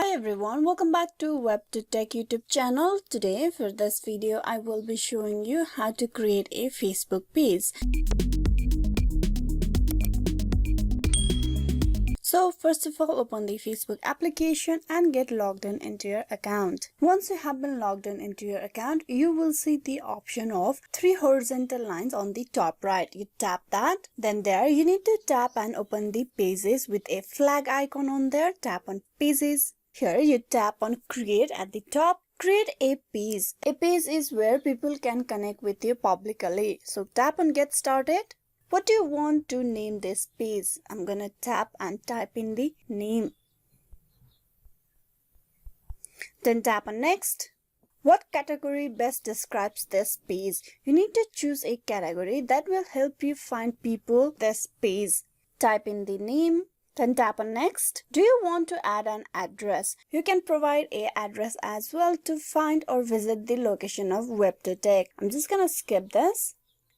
Hi everyone, welcome back to WebToTech YouTube channel. Today for this video I will be showing you how to create a Facebook page. So first of all, open the Facebook application and get logged in into your account. Once you have been logged in into your account, you will see the option of 3 horizontal lines on the top right. You tap that. Then there you need to tap and open the pages with a flag icon on there. Tap on pages. Here you tap on create at the top. Create a page. A page is where people can connect with you publicly. So tap on get started. What do you want to name this page? I'm gonna tap and type in the name. Then tap on next. What category best describes this page? You need to choose a category that will help you find people this page. Type in the name. Then tap on next. Do you want to add an address? You can provide a address as well to find or visit the location of WebToTech. I'm just gonna skip this.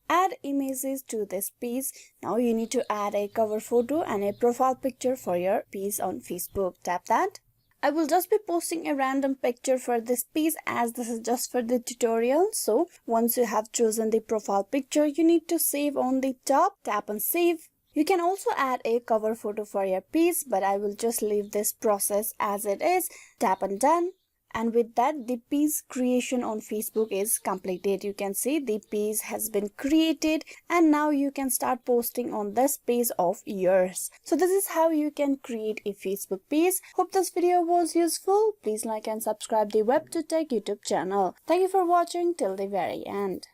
Add images to this page. Now you need to add a cover photo and a profile picture for your page on Facebook. Tap that. I will just be posting a random picture for this page as this is just for the tutorial. So once you have chosen the profile picture, you need to save on the top. Tap on save. You can also add a cover photo for your page, but I will just leave this process as it is. Tap on done. And with that, the page creation on Facebook is completed. You can see the page has been created and now you can start posting on this page of yours. So this is how you can create a Facebook page. Hope this video was useful. Please like and subscribe the WebToTech YouTube channel. Thank you for watching till the very end.